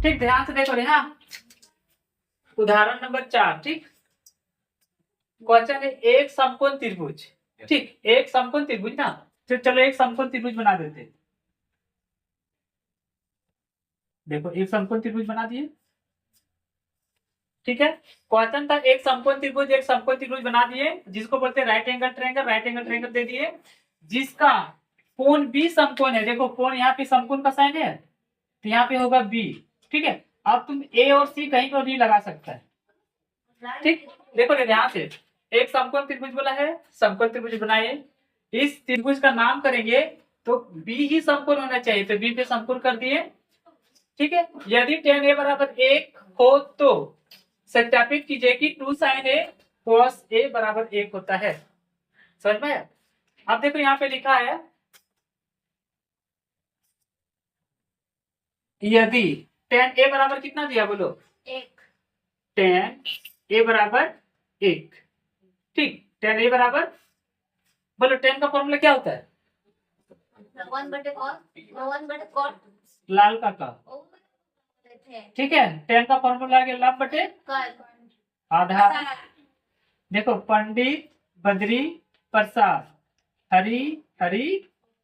ठीक, ध्यान से देखो रे। हाँ, उदाहरण नंबर 4। ठीक, क्वेश्चन है एक समकोण त्रिभुज। ठीक, एक समकोण त्रिभुज ना, तो चलो एक समकोण त्रिभुज बना देते हैं। देखो एक समकोण त्रिभुज बना दिए। ठीक है, क्वेश्चन था एक समकोण त्रिभुज, एक समकोण त्रिभुज बना दिए जिसको बोलते हैं right angle triangle. Right angle triangle दे दिए जिसका कोण बी समकोण है। देखो कोण यहाँ पे समकोण का साइन है, तो यहाँ पे होगा बी। ठीक है, अब तुम ए और सी कहीं पर भी लगा सकता है। ठीक, देखो ध्यान से, एक समकोण त्रिभुज बोला है, समकोण त्रिभुज बनाए। इस त्रिभुज का नाम करेंगे तो बी ही समकोण होना चाहिए, तो बी पे समकोण कर दिए। ठीक है, यदि tan a बराबर 1 हो तो सत्यापित कीजिए कि 2 sin a cos a बराबर 1 होता है। समझ में? अब देखो यहाँ पे लिखा है यदि tan a बराबर कितना दिया बोलो? 1। tan a बराबर 1। ठीक, tan a बराबर बोलो tan का फॉर्मूला क्या होता है? 1/cos लाल का। ठीक है, tan का फॉर्मूला आ गया लंब बटे आधार। देखो पंडित बद्री प्रसाद हरी हरी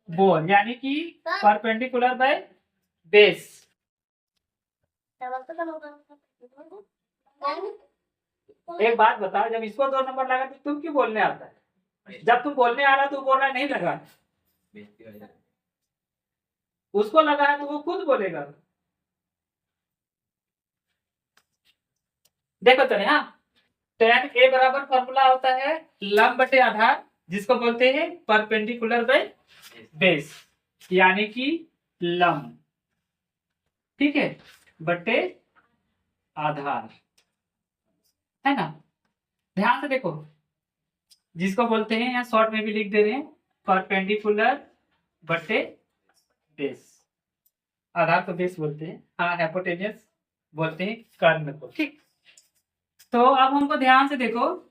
बोल, यानी कि परपेंडिकुलर बाय बेस। एक बात बता, जब इसको 2 नंबर लगा तो तुम क्यों बोलने आता है? जब तुम बोलने आ रहा तो बोल रहा नहीं लगा, उसको लगा है तो वो खुद बोलेगा। देखो चले। हाँ, tan a बराबर फॉर्मूला होता है लंब बटे आधार, जिसको बोलते हैं परपेंडिकुलर बाय बेस, यानी कि लंब। ठीक है, बटे आधार, है ना? ध्यान से देखो, जिसको बोलते हैं यहाँ शॉर्ट में भी लिख दे रहे हैं परपेंडिकुलर बटे बेस। आधार को बेस बोलते हैं, हाँ हाइपोटेनस बोलते हैं कर्ण को। ठीक, तो अब हमको ध्यान से देखो,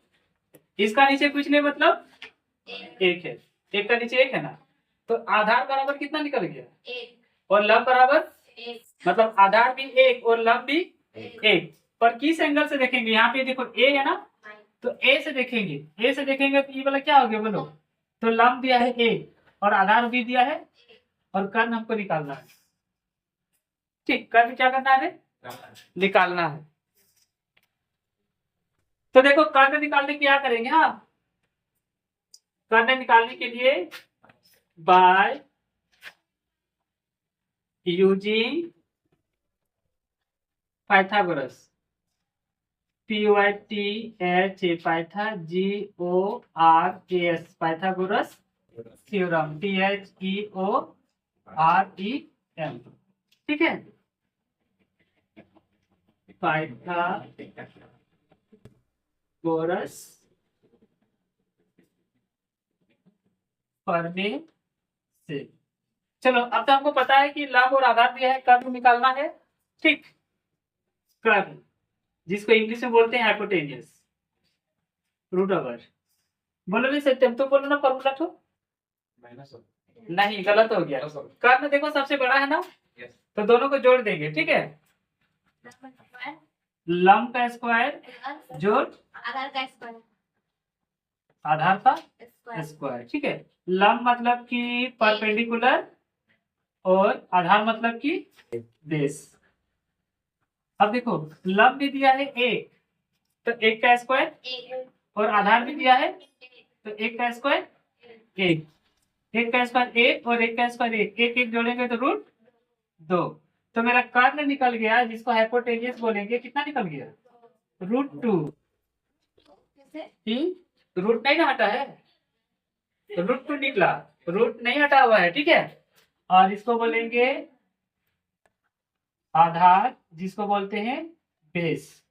इसका नीचे कुछ नहीं मतलब 1 है, 1 का नीचे 1 है ना, तो आधार बराबर कितना निकल गया? 1। और लंब बराबर 1, मतलब आधार भी 1 और लंब भी 1। पर किस एंगल से देखेंगे? यहाँ पे देखो ए है ना, तो ए से देखेंगे। ए से देखेंगे तो ये वाला क्या हो गया बोलो? तो लंब दिया है ए और आधार भी दिया है और कर्ण हमको निकालना है। ठीक, कर्ण क्या करना है? निकालना है। तो देखो कर्ण निकालने क्या करेंगे? हाँ, कर्ण निकालने के लिए by using Pythagoras, PYTH पाइथा GORAS Pythagoras theorem THEOREM। ठीक है, पाइथागोरस पढ़ने से। चलो अब तो हमको पता है कि लंब और आधार दिया है, कर्ण निकालना है। ठीक, कर्ण जिसको इंग्लिश में बोलते हैं हाइपोटेनियस रूट ओवर। बोलो नहीं सत्यम, तो बोलो ना फॉर्मूला तो। नहीं, गलत हो गया। कर्ण देखो सबसे बड़ा है ना, तो दोनों को जोड़ देंगे। ठीक है, लंब का स्क्वायर जोड़ आधार का स्क्वायर। ठीक है, लंब मतलब कि परपेंडिकुलर और आधार मतलब कि बेस। अब देखो लंब भी दिया है 1, तो 1 का स्क्वायर, और आधार भी दिया है तो 1 का स्क्वायर 1, 1 का स्क्वायर 1 और 1 का स्क्वायर 1, 1 1 जोड़ेंगे तो रूट 2। तो मेरा कर्ण निकल गया, जिसको हाइपोटेनियस बोलेंगे। कितना निकल गया? √2। रूट नहीं ना हटा है, तो √2 निकला, रूट नहीं हटा हुआ है। ठीक है, और इसको बोलेंगे आधार, जिसको बोलते हैं बेस,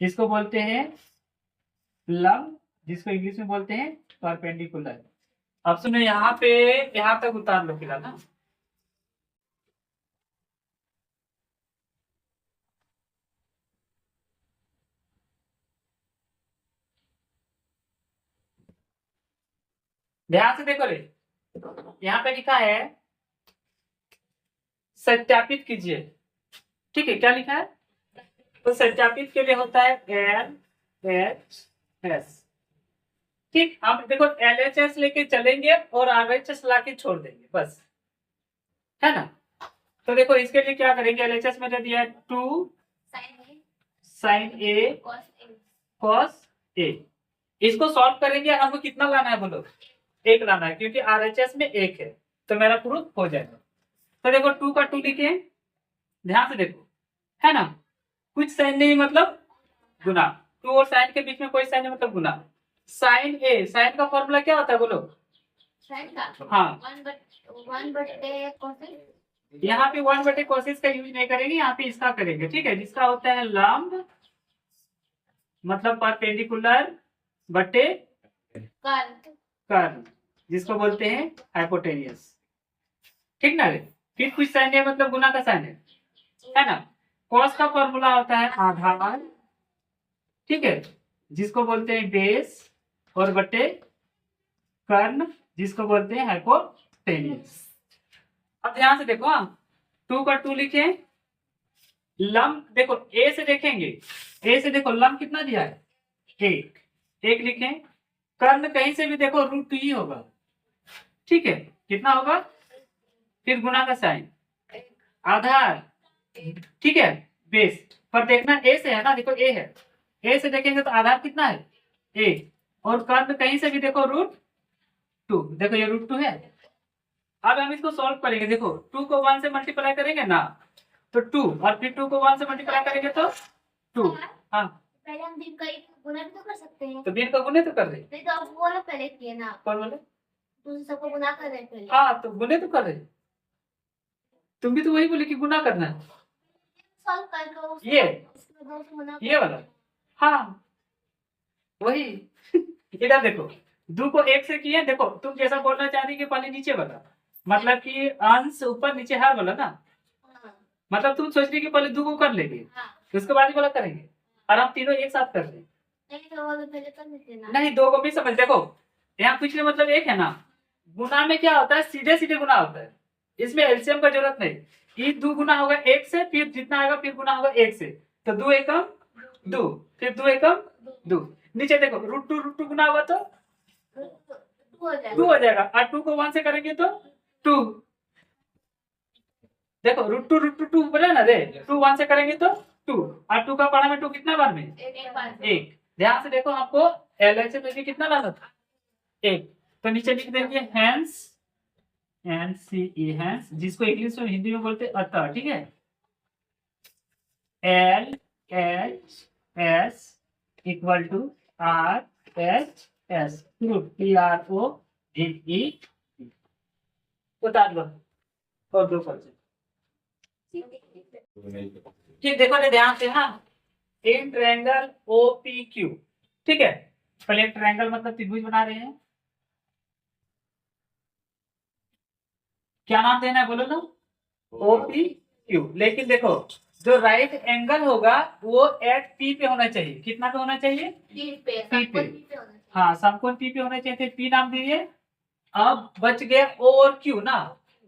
जिसको बोलते हैं लंब, जिसको इंग्लिश में बोलते हैं परपेंडिकुलर। अब सुनो, यहाँ पे यहाँ तक उतार लो फिलहाल ना। ध्यान से देखो रे, यहाँ पे लिखा है सत्यापित कीजिए। ठीक है, क्या लिखा है? तो सत्यापित के लिए होता है LHS। ठीक, हम देखो LHS लेके चलेंगे और RHS लाके छोड़ देंगे, बस, है ना। तो देखो इसके लिए क्या करेंगे, LHS में दे दिया है 2 sin A cos A। इसको सॉल्व करेंगे, हमको कितना लाना है बोलो? 1 लाना है, क्योंकि RHS में 1 है, तो मेरा प्रूफ हो जाएगा। तो देखो 2 का 2 लिखे, ध्यान से देखो, है ना, कुछ साइन नहीं मतलब गुना, 2 और साइन के बीच में कोई साइन नहीं मतलब गुना। साइन ए, साइन का फॉर्मूला क्या होता है बोलो? साइन का हाँ, 1/a कोसाइन। यहाँ पे 1/a कोसिस का यूज नहीं करेंगे, यहाँ पे इसका करेंगे, ठीक है, जिसका होता है लंब मतलब परपेंडिकुलर बटे कर्ण, जिसको बोलते हैं हाइपोटेनियस, ठीक ना रे। फिर कुछ साइन है मतलब गुना का साइन है ना। कॉस का फॉर्मूला होता है आधार, ठीक है, जिसको बोलते हैं बेस, और बटे कर्ण, जिसको बोलते हैं हाइपोटेनियस। अब ध्यान से देखो, हाँ, 2 का 2 लिखे, लंब देखो ए से देखेंगे, ए से देखो लंब कितना दिया है? 1 लिखें। कर्ण कहीं से भी देखो √2 ही होगा, ठीक है, कितना होगा? फिर गुना का साइन, आधार, ठीक है, बेस पर देखना ए से है ना, देखो ए है, ए से देखेंगे तो आधार कितना है? 1, और कर्ण कहीं से भी देखो √2, देखो ये √2 है। अब हम इसको सॉल्व करेंगे, देखो 2 को 1 से मल्टीप्लाई करेंगे ना, तो 2, और फिर 2 को 1 से मल्टीप्लाई करेंगे तो 2। हाँ, पहले हम दिन का एक गुना भी तो कर सकते हैं। तो दिन का गुने तो कर रहे, नहीं तो आप वो वाला पहले किए ना। कौन बोले? दूसरे सबको गुना कर रहे हैं पहले। हाँ, तो गुने तो कर रहे, तुम भी तो वही बोले कि गुना करना है। सॉल्व करके उसको ये उसमें 2 से गुना ये वाला, हाँ वही। इधर देखो, 2 को 1 से किए, देखो तुम जैसा बोलना चाह रही कि पहले नीचे वाला, मतलब कि अंश ऊपर नीचे हर वाला ना, हाँ, मतलब तुम सोच रही कि पहले 2 को कर लेंगे, हाँ। उसके बाद ही वाला करेंगे, और हम तीनों एक साथ कर लें। नहीं तो वाला पहले कर लेते ना। नहीं, 2 को भी समझ, देखो यहाँ कुछ नहीं मतलब 1 है ना, गुना में क्या होता है? सीधे सीधे गुना होता है, इसमें एलसीएम का जरूरत नहीं। ये 2 गुना होगा 1 से, फिर जितना आएगा फिर गुना होगा 1 से, तो 2 एकम 2, फिर 2 एकम 2, नीचे देखो √2 गुना होगा तो 2 हो जाएगा, और 2 को 1 से करेंगे तो 2, देखो √2 बोले ना रे, 2 1 से करेंगे तो 2, और 2 का पढ़ा में 2 कितना बार में? एक। ध्यान से देखो, हमको LHS में कितना लाना था? 1, तो नीचे लिख देंगे हैंस, हैंस, जिसको इंग्लिश में हिंदी में बोलते अतः, ठीक है, LHS equal to RHS, PROVE, उतार लो और 2%, ठीक, देखो ने ध्यान से, हाँ, इन ट्रायंगल OPQ, ठीक है, पहले एक ट्रायंगल मतलब त्रिभुज बना रहे हैं, क्या नाम देना है बोलो ना? OPQ। लेकिन देखो जो राइट एंगल होगा वो एट P पे होना चाहिए, कितना पे होना चाहिए? P पे। हाँ, समकोण P पे होना चाहिए, P नाम दीजिए। अब बच गया O और Q ना,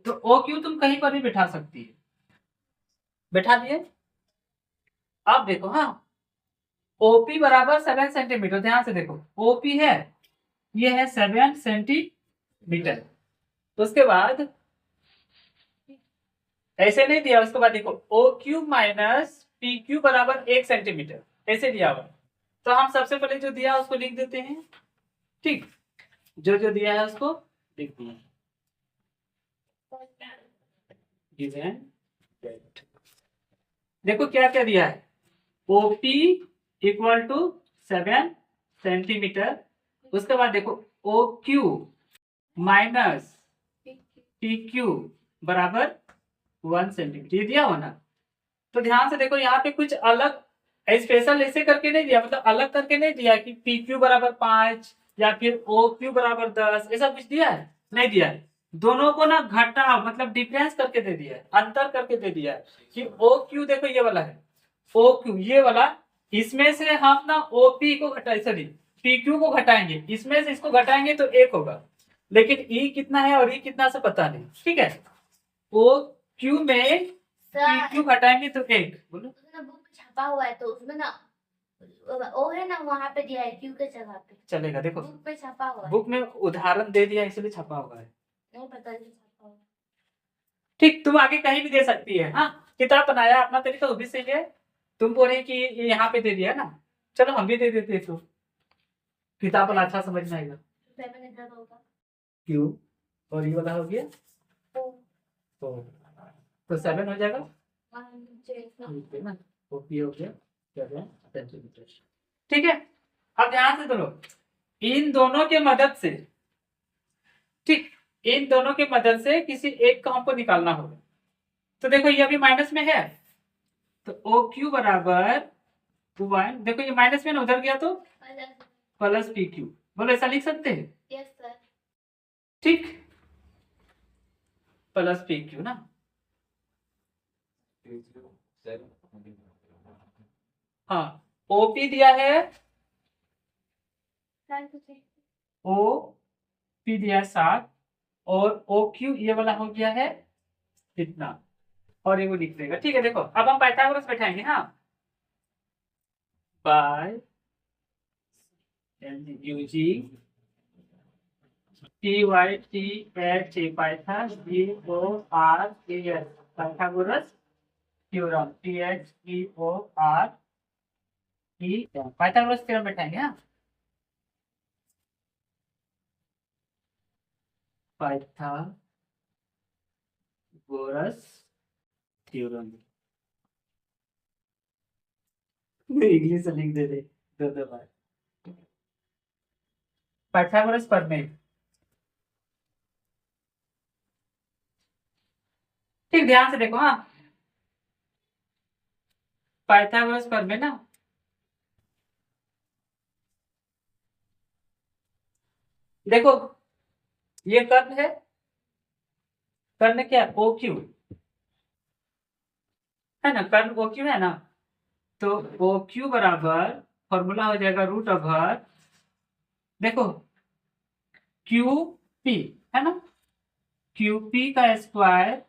तो OQ तुम कहीं पर भी बैठा सकती है, बैठा दिए। अब देखो, हाँ, OP बराबर 7 सेंटीमीटर, ध्यान से देखो OP है, ये है 7 सेंटीमीटर, उसके बाद ऐसे नहीं दिया, उसके बाद देखो OQ माइनस PQ बराबर 1 सेंटीमीटर, ऐसे दिया हुआ, तो हम सबसे पहले जो दिया उसको लिख देते हैं, ठीक, जो दिया है उसको लिख दिए, देखो क्या क्या दिया है, OP इक्वल टू 7 सेंटीमीटर, उसके बाद देखो OQ माइनस PQ बराबर 1 सेंटीमीटर, ये दिया हो ना। तो ध्यान से देखो, यहाँ पे कुछ अलग स्पेशल ऐसे करके नहीं दिया, मतलब अलग करके नहीं दिया कि PQ बराबर 5 या फिर OQ बराबर 10, ऐसा कुछ दिया है? नहीं दिया है, दोनों को ना घटा मतलब डिफरेंस करके दे दिया है, अंतर करके दे दिया है कि OQ देखो ये वाला है, OQ ये वाला, इसमें से हम ना OP को घटाए, सॉरी PQ को घटाएंगे, इसमें से इसको घटाएंगे तो 1 होगा, लेकिन E कितना है और E कितना से पता नहीं, ठीक है। OQ में सर क्यू घटाएंगे तो 1 बोलो। उसमें बुक में छपा हुआ है तो उसमें ना ओ है ना वहाँ पे दिया है क्यू के जगह पे चलेगा, देखो बुक पे छपा हुआ है। बुक में उदाहरण दे दिया इसलिए छपा हुआ है। नहीं पता नहीं छपा हुआ है। ठीक, तुम आगे कहीं भी दे सकती है। हाँ, किताब बनाया अपना तरीका वो भी सही है। तुम बोल रही कि ये यहाँ पे दे दिया ना, चलो हम भी दे देते तो किताब वाला अच्छा समझ में आएगा। 7 इधर होगा। क्यू और ये वाला हो गया ओ, तो 7 हो जाएगा 1 6 ठीक है ना, वो पी हो गया 7 सेंटीमीटर। ठीक है, अब ध्यान से सुनो, इन दोनों के मदद से, ठीक, इन दोनों के मदद से किसी एक का हमको निकालना होगा। तो देखो ये अभी माइनस में है तो ओ क्यू बराबर 1, देखो ये माइनस में ना उधर गया तो प्लस पी क्यू, बोलो ऐसा लिख सकते हैं। Yes sir. ठीक, प्लस पी क्यू ना, हाँ ओपी दिया है, ओ पी दिया है 7 और ओ क्यू ये वाला हो गया है इतना, और ये वो लिख देगा। ठीक है, देखो अब हम पाइथागोरस बैठाएंगे। हाँ, बाय यूजी T Y T H A python G O R A S Pythagoras theorem T H E O R E Pythagoras theorem बैठाएंगे। हाँ, पाइथागोरस थ्योरम इंग्लिश से लिख दे दे दो बार, पाइथागोरस प्रमेय। ठीक, ध्यान से देखो। हाँ, पाइथागोरस प्रमेय ना, देखो ये कर्ण है, कर्ण क्या है ओ क्यू है ना, कर्ण ओ क्यू है ना, तो ओ क्यू बराबर फॉर्मूला हो जाएगा रूट ओवर, देखो क्यू पी है ना, क्यू पी का स्क्वायर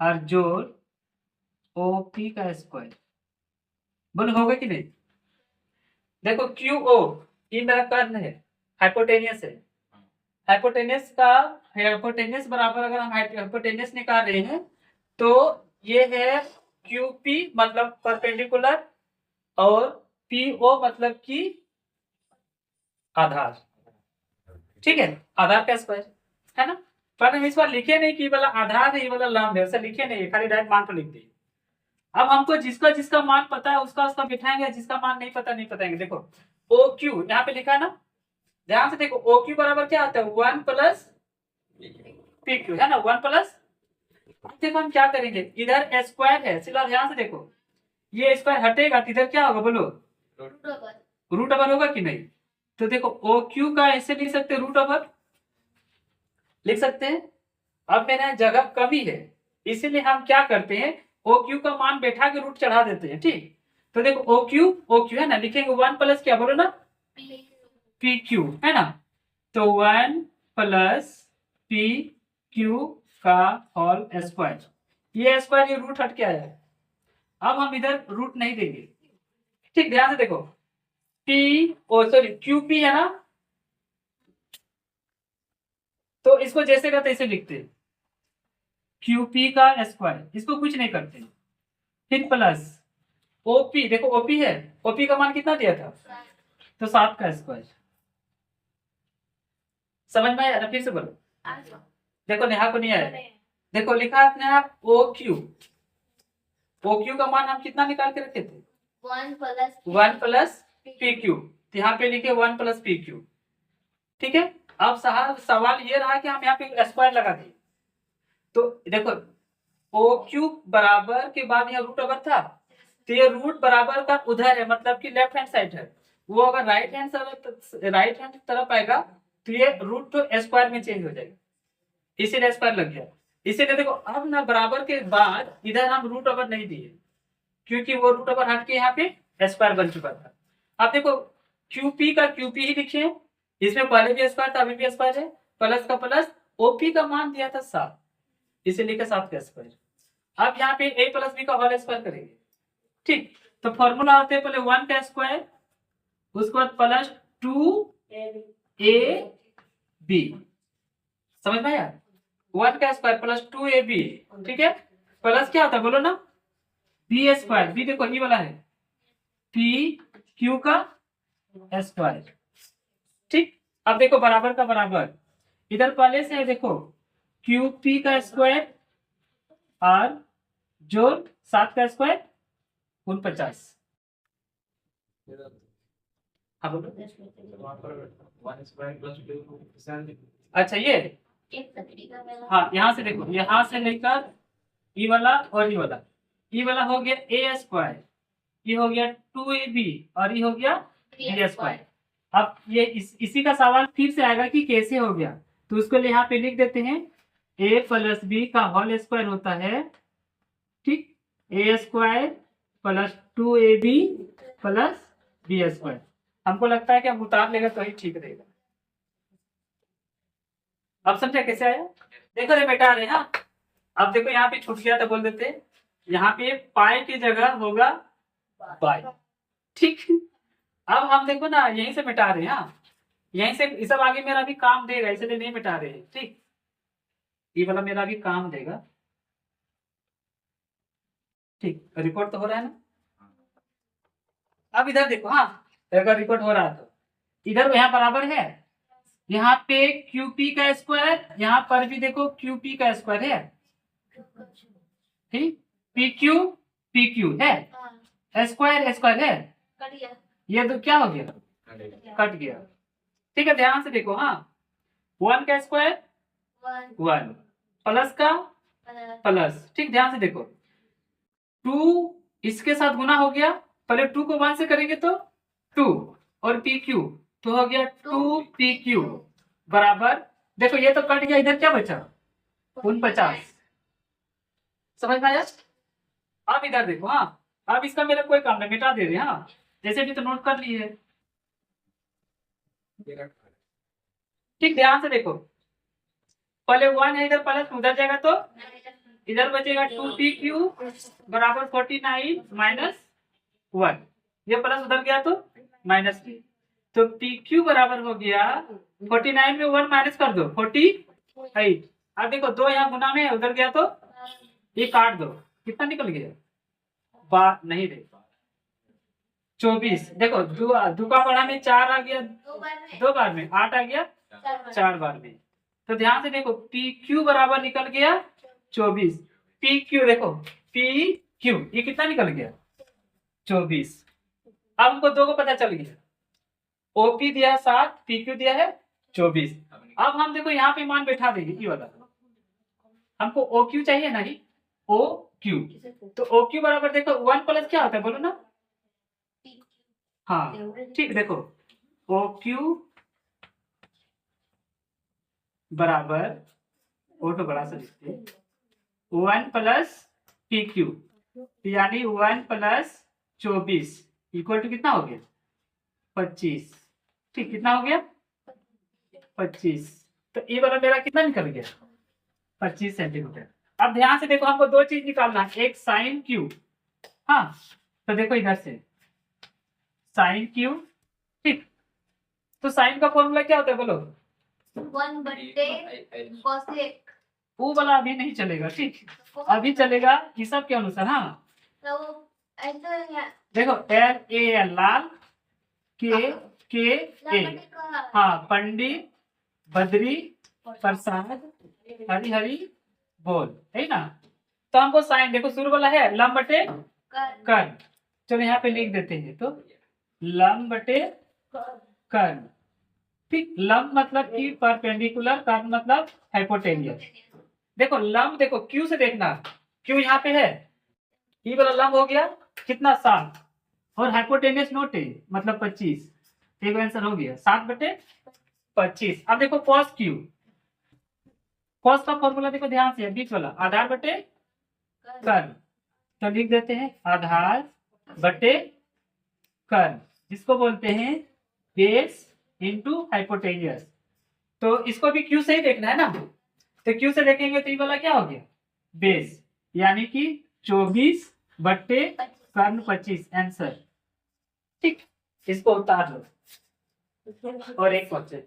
और जोड़ ओ पी का स्क्वायर, बोलो होगा कि नहीं। देखो क्यू ओ ये मेरा कर्ण है, हाइपोटेनियस है, हाइपोटेनियस का हाइपोटेनियस बराबर अगर हम हाइपोटेनियस निकाल रहे हैं तो ये है क्यू पी मतलब परपेंडिकुलर और पी ओ मतलब कि आधार। ठीक है, आधार का स्क्वायर है ना, पर हम इस बार लिखे नहीं कि ये वाला आधार है ये वाला लंब है, ऐसा लिखे नहीं, खाली डायरेक्ट मान को लिख दिए। अब हमको जिसका जिसका मान पता है उसका उसका बिठाएंगे, जिसका मान नहीं पता नहीं बताएंगे। देखो ओ क्यू यहाँ पे लिखा है ना, ध्यान से देखो ओ क्यू बराबर क्या आता है 1 प्लस पी क्यू है ना, 1 प्लस। देखो हम क्या करेंगे, इधर स्क्वायर है, सीधा ध्यान से देखो ये स्क्वायर हटेगा तो इधर क्या होगा बोलो, रूट ओवर होगा कि नहीं। तो देखो ओ क्यू का ऐसे लिख सकते हैं, रूट ओवर लिख सकते हैं। अब मेरा जगह कमी है इसीलिए हम क्या करते हैं, ओ क्यू का मान बैठा के रूट चढ़ा देते हैं। ठीक, तो देखो ओ क्यू है ना, लिखेंगे 1 प्लस क्या बोलो ना पी क्यू है ना, तो 1 प्लस पी क्यू का होल स्क्वायर, ये स्क्वायर ये रूट हट के आया है। अब हम इधर रूट नहीं देंगे। ठीक, ध्यान से देखो P O sorry Q P है ना, तो इसको जैसे का तैसे लिखते हैं क्यू पी का स्क्वायर, इसको कुछ नहीं करते। फिर प्लस ओपी, देखो ओपी है, ओपी का मान कितना दिया था तो 7 का स्क्वायर। समझ में आया ना, फिर से बोलो। देखो नेहा को नहीं आया, देखो लिखा है नेहा ओ क्यू का मान हम कितना निकाल के रखे थे 1 प्लस पी क्यू, तो यहाँ पे लिखे 1 प्लस पी क्यू। ठीक है, अब सवाल ये रहा कि हम यहाँ पे स्क्वायर लगा दिए, तो देखो ओ क्यू बराबर के बाद यहाँ रूट ओवर था, तो ये रूट बराबर का उधर है मतलब कि लेफ्ट हैंड साइड है, वो अगर राइट हैंड तरफ आएगा तो ये रूट तो स्क्वायर में चेंज हो जाएगा, इसीलिए स्क्वायर लग गया। इसीलिए देखो अब ना बराबर के बाद इधर हम रूट ओवर नहीं दिए क्योंकि वो रूट ओवर हट के यहाँ पे स्क्वायर बन चुका था। अब देखो क्यूपी का क्यूपी ही लिखे, इसमें पहले भी स्क्वायर था अभी भी स्क्वायर है, प्लस का प्लस, ओपी का मान दिया था 7 इसे लिखे 7 का स्क्वायर। अब यहाँ पे a प्लस बी का होल स्क्वायर करेंगे, ठीक। तो फॉर्मूला होते हैं पहले 1 का स्क्वायर, उसके बाद प्लस 2ab, समझ में आया? 1 का स्क्वायर प्लस 2ab, ठीक है। प्लस क्या होता है बोलो ना, बी स्क्वायर, बी देखो ये वाला है पी क्यू का स्क्वायर, ठीक। अब देखो बराबर का बराबर, इधर पहले से है देखो क्यू पी का स्क्वायर और जोड़ 7 का स्क्वायर 49। हाँ बोलो। अच्छा ये हाँ, यहाँ से देखो, यहाँ से लेकर ई वाला और ई वाला हो गया ए स्क्वायर, ये हो गया 2ab और ये हो गया बी स्क्वायर। अब ये इसी का सवाल फिर से आएगा कि कैसे हो गया, तो उसको यहाँ पे लिख देते हैं a प्लस बी का होल स्क्वायर होता है, ठीक, a square plus 2ab plus b square. हमको लगता है कि हम उतार लेगा तो ही ठीक रहेगा। अब समझा कैसे आया? देखो रे बेटा, रहे हाँ, अब देखो यहाँ पे छूट गया तो बोल देते, यहाँ पे पाई की जगह होगा बाई, ठीक। अब हम देखो ना यहीं से मिटा रहे हैं, हाँ, यहीं से, ये सब आगे मेरा भी काम देगा इसलिए नहीं मिटा रहे हैं, ठीक। ये वाला मेरा भी काम देगा, ठीक। रिकॉर्ड तो हो रहा है ना? अब इधर देखो, हाँ, अगर रिकॉर्ड हो रहा है तो इधर यहाँ बराबर है, यहाँ पे QP का स्क्वायर, यहाँ पर भी देखो QP का स्क्वायर है, ठीक। PQ है, स्क्वायर स्क्वायर है, ये तो क्या हो गया, कट गया, ठीक है। ध्यान से देखो, हाँ, 1 का स्क्वायर 1 प्लस का प्लस, ठीक। ध्यान से देखो 2 इसके साथ गुना हो गया, पहले 2 को 1 से करेंगे तो 2 और PQ तो हो गया 2PQ बराबर, देखो ये तो कट गया, इधर क्या बचा 49, समझ में आया? अब इधर देखो, हाँ, अब इसका मेरा कोई काम नहीं, मिटा दे रहे, हाँ, जैसे भी तो नोट कर लिए, ठीक। ध्यान से देखो, पहले 1 है इधर, प्लस उधर जाएगा तो इधर बचेगा 2PQ बराबर 49 माइनस 1, ये प्लस उधर गया तो माइनस, तो PQ बराबर हो गया 49 में 1 माइनस कर दो 48। अब देखो 2 यहाँ गुना में है, उधर गया तो ये काट दो, कितना निकल गया, बात नहीं दे 24। देखो दो का बड़ा में 4 आ गया, 2 बार में 8 आ गया, 4 बार में, तो ध्यान से देखो PQ बराबर निकल गया 24। PQ देखो PQ ये कितना निकल गया 24। अब हमको 2 को पता चल गया, OP दिया 7, PQ दिया है 24। अब हम देखो यहाँ पे मान बैठा देंगे, ये वाला हमको OQ चाहिए ना, ही OQ, तो OQ बराबर देखो 1 प्लस क्या होता है बोलो ना, हाँ, ठीक। देखो OQ बराबर, ओ तो बड़ा सा लिखते 1 प्लस PQ, यानी 1 प्लस 24 इक्वल टू कितना हो गया 25, ठीक। कितना हो गया 25, तो ये वाला मेरा कितना निकल गया 25 सेंटीमीटर। अब ध्यान से देखो, हमको 2 चीज निकालना है, एक साइन क्यू, हाँ, तो देखो इधर से साइन क्यू, ठीक। तो साइन का फॉर्मूला क्या होता है बोलो, 1/cosec, वो वाला अभी नहीं चलेगा, ठीक। अभी चलेगा ये सब के अनुसार, हाँ, तो ऐसा देखो LAL लाल, के हाँ, पंडित बद्री प्रसाद हरी हरी बोल, है ना। तो हमको साइन देखो शुरू वाला है लंब बटे कर्ण, चलो यहाँ पे लिख देते हैं, तो लंब बटे कर्ण, ठीक। लंब मतलब कि परपेंडिकुलर, कर्ण मतलब हाइपोटेनियस। देखो लंब देखो क्यू से देखना, क्यू यहाँ पे है, ये वाला लंब हो गया कितना 7, और हाइपोटेनियस नोट है मतलब 25, एक आंसर हो गया 7/25। अब देखो कॉस क्यू, कॉस का फॉर्मूला देखो ध्यान से, बीच वाला आधार बटे कर्ण, तो लिख देते हैं आधार बटे कर्ण, जिसको बोलते हैं बेस इंटू हाइपोटेनियस। तो इसको भी क्यू से ही देखना है ना, तो क्यू से देखेंगे तो ये वाला क्या हो गया बेस, यानी कि 24 बट्टे कर्ण 25 आंसर। ठीक, इसको उतार लो। और एक क्वेश्चन